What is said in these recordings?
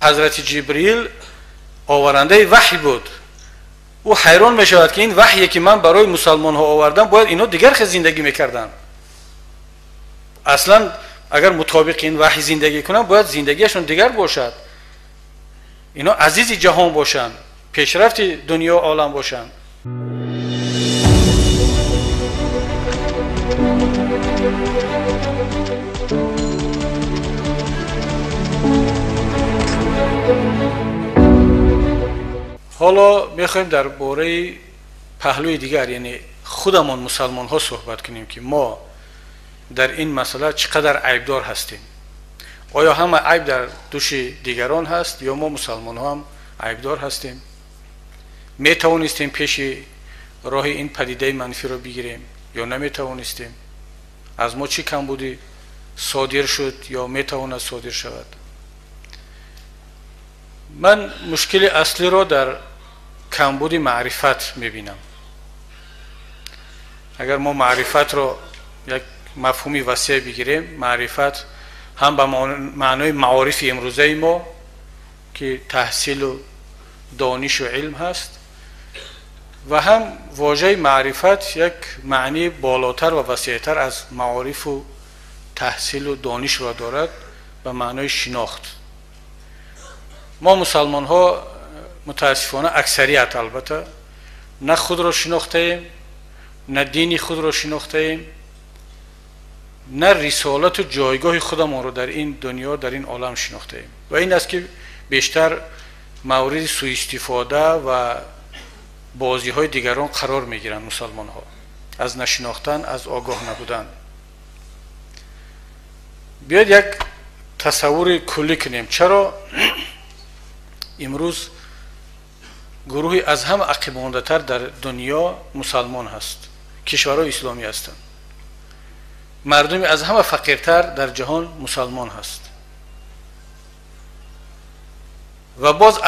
حضرت جبریل آورنده وحی بود. او حیران می شود که این وحیی که من برای مسلمان ها آوردم باید اینا دیگر خیلی زندگی میکردن. اصلا اگر مطابق این وحی زندگی کنن باید زندگیشون دیگر باشد. اینا عزیز جهان باشن، پیشرفت دنیا و عالم باشن. حالا میخوایم در باره پهلوی دیگر، یعنی خودمان مسلمان ها صحبت کنیم که ما در این مسئله چقدر عیبدار هستیم. آیا همه عیب در دوش دیگران هست یا ما مسلمان ها هم عیبدار هستیم؟ می توانستیم پیش راه این پدیده منفی رو بگیریم یا نمی توانستیم؟ از ما چی کم بودی صادر شد یا می تواند صادر شود؟ من مشکل اصلی را در کمبود معرفت میبینم. اگر ما معرفت را یک مفهومی وسیع بگیریم، معرفت هم به معنای معارف امروزه ما که تحصیل و دانش و علم هست و هم واژه معرفت یک معنی بالاتر و وسیعتر از معارف و تحصیل و دانش را دارد به معنای شناخت. ما مسلمان ها متاسفانه اکثریت البته نه خود را شناخته ایم، نه دین خود را شناخته ایم، نه رسالت و جایگاه خودمان را در این دنیا در این عالم شناخته ایم و این است که بیشتر مورد سوء استفاده و بازی های دیگران قرار می گیرند. مسلمان ها از نشناختن، از آگاه نبودن. بیاید یک تصور کلی کنیم چرا امروز گروهی از هم عقب مانده تر در دنیا مسلمان هست، کشورهای اسلامی هستند. مردمی از همه فقیرتر در جهان مسلمان هست و باز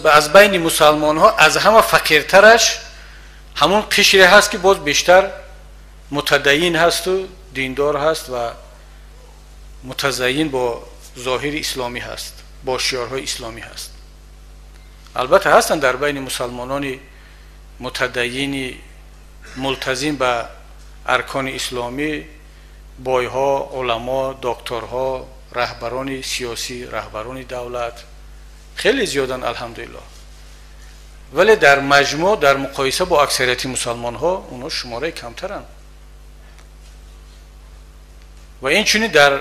از بین مسلمان ها از همه فقیرترش همون قشری هست که باز بیشتر متدین هست و دیندار هست و متزین با ظاهر اسلامی هست، با شعارهای اسلامی هست. البته هستند در بین مسلمانان متدین ملتزم به ارکان اسلامی بایها، علما، دکترها، رهبران سیاسی، رهبران دولت خیلی زیادن الحمدلله، ولی در مجموع در مقایسه با اکثریت مسلمان ها اونا شماره کمترن و این چونی در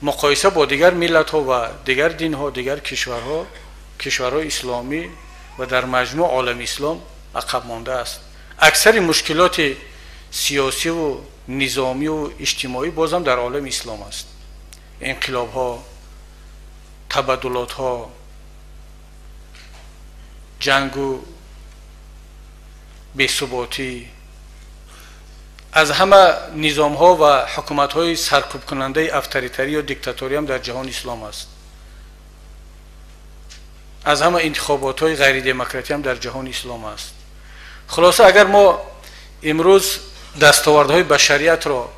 مقایسه با دیگر ملت ها و دیگر دین ها، دیگر کشورهای اسلامی و در مجموع عالم اسلام عقب مانده است. اکثر مشکلات سیاسی و نظامی و اجتماعی بازم در عالم اسلام است. انقلاب ها، تبدلات ها، جنگ و بی‌ثباتی، از همه نظام ها و حکومت های سرکوب کننده اتوریتری و دیکتاتوری هم در جهان اسلام است. از همه انتخابات های غیر دموکراتی هم در جهان اسلام است. خلاصه اگر ما امروز دستاوردهای بشریت را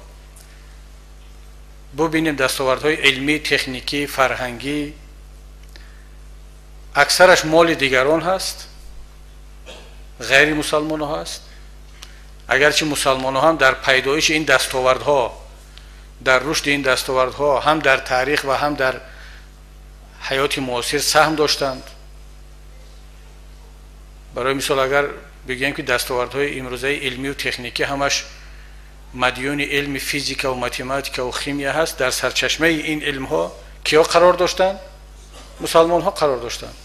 ببینیم، دستاوردهای علمی، تکنیکی، فرهنگی، اکثرش مال دیگران هست، غیر مسلمان ها هست. اگرچه مسلمان ها هم در پیدایش این دستاوردها، در رشد این دستاوردها هم در تاریخ و هم در حیات معاصر سهم داشتند. برای مثال اگر بگیم که دستاوردهای امروزه علمی و تکنیکی همش مدیون علم فیزیک و متماتیک و شیمی هست، در سرچشمه این علم ها کیا قرار داشتند؟ مسلمان ها قرار داشتند.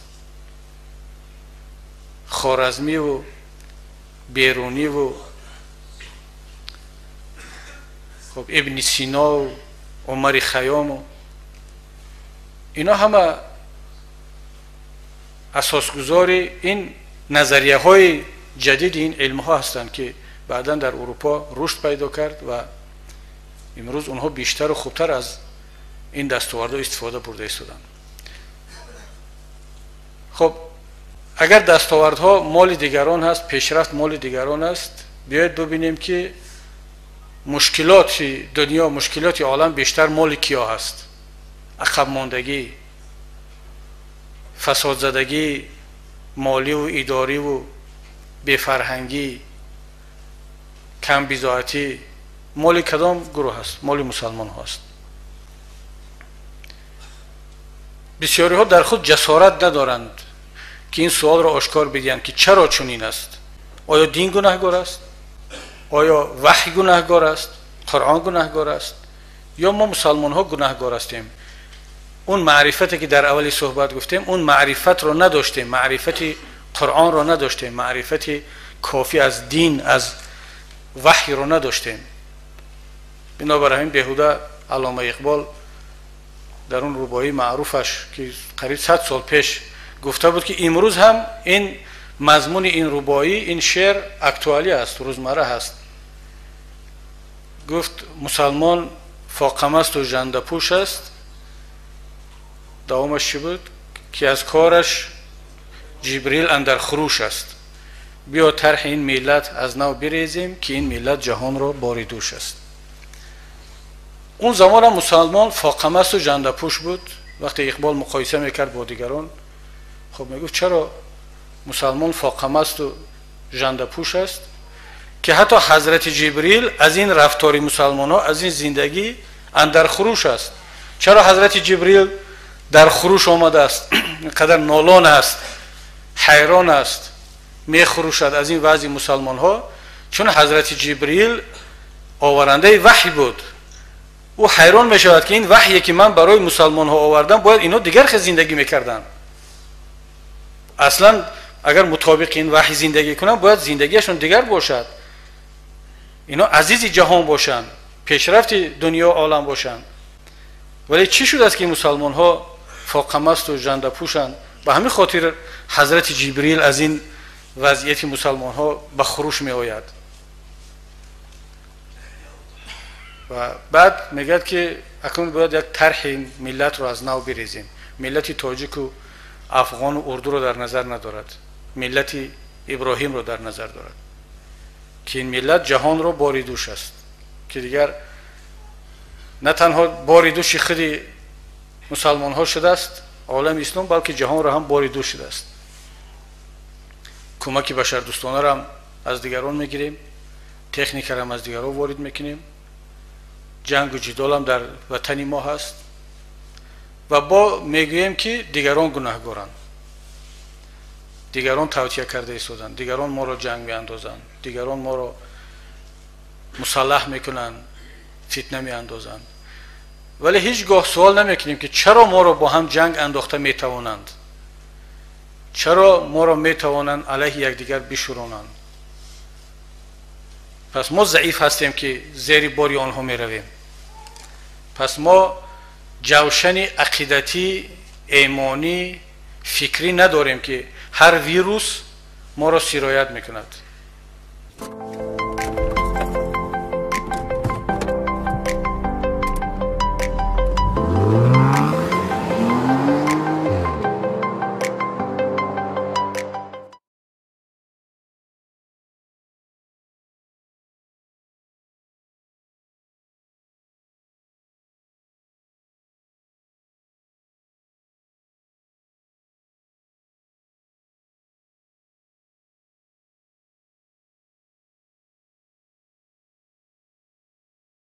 خوارزمی و بیرونی و خب ابن سینا و عمر خیام و اینا همه اساسگذار این نظریه های جدید این علم ها هستند که بعدا در اروپا رشد پیدا کرد و امروز اونها بیشتر و خوبتر از این دستاوردها استفاده برده ایستادند. خب اگر دستاوردها مال دیگران هست، پیشرفت مال دیگران است، بیاید ببینیم که مشکلات دنیا، مشکلات عالم بیشتر مال کیا هست؟ عقب ماندگی، فسادزدگی مالی و اداری و بفرهنگی، کم بی‌ضاعتی مال کدام گروه است؟ مال مسلمان هاست. بسیاری ها در خود جسارت ندارند که این سوال را آشکار بگویند که چرا چنین است. آیا دین گناهگار است؟ آیا وحی گناهگار است؟ قرآن گناهگار است؟ یا ما مسلمان ها گناهگار هستیم؟ اون معرفتی که در اولی صحبت گفتیم، اون معرفت رو نداشتیم، معرفت قرآن رو نداشتیم، معرفت کافی از دین، از وحی رو نداشتیم. بنابراین بهوده علامه اقبال در اون رباعی معروفش که قریب 100 سال پیش گفته بود که امروز هم این مضمون این رباعی، این شعر اکتوالی است، روزمره است. گفت مسلمان فاقم است و ژنده پوش است. دوامش چی بود؟ که از کارش جبریل اندر خروش است. بیا طرح این ملت از نو بریزیم که این ملت جهان را باری دوش است. اون زمان مسلمان فاقم است و ژنده پوش بود. وقتی اقبال مقایسه میکرد با دیگران، خب میگفت چرا مسلمان فاقم است و ژنده پوش است که حتی حضرت جبریل از این رفتاری مسلمان ها، از این زندگی اندر خروش است. چرا حضرت جبریل در خروش آمده است؟ اینقدر نالان است، حیران است، میخروشد از این وضع مسلمان ها، چون حضرت جبریل آورنده وحی بود. او حیران میشود که این وحیی که من برای مسلمان ها آوردم باید اینا دیگر خیلی زندگی میکردن. اصلا اگر مطابق این وحی زندگی کنن باید زندگیشون دیگر باشد، اینا عزیز جهان باشن، پیشرفت دنیا و عالم باشن. ولی چی شد است که مسلمان ها فاقم است و ژنده پوشن؟ به همین خاطر حضرت جبریل از این وضعیت مسلمان ها به خروش می آید. و بعد میگه که اکنون باید یک طرح ملت رو از نو بریزیم. ملت تاجیک و افغان و اردو رو در نظر ندارد، ملت ابراهیم رو در نظر دارد که این ملت جهان رو باری دوش است، که دیگر نه تنها باری دوش خود مسلمان ها شده است عالم اسلام، بلکه جهان را هم باری دوش شده است. کمک بشردوستانه را هم از دیگران میگیریم، تکنیک را هم از دیگران وارد میکنیم، جنگ و جدال هم در وطن ما هست و با میگوییم که دیگران گناهگارند، دیگران توطئه کرده ایستادند، دیگران ما را جنگ میاندازند، دیگران ما را مسلح میکنند، فتنه میاندازند. ولی هیچگاه سوال نمیکنیم که چرا ما را با هم جنگ انداخته میتوانند، چرا ما را میتوانند علیه یکدیگر بشورانند. پس ما ضعیف هستیم که زیر باری آنها میرویم. پس ما جوشن عقیدتی، ایمانی، فکری نداریم که هر ویروس ما را سرایت میکند.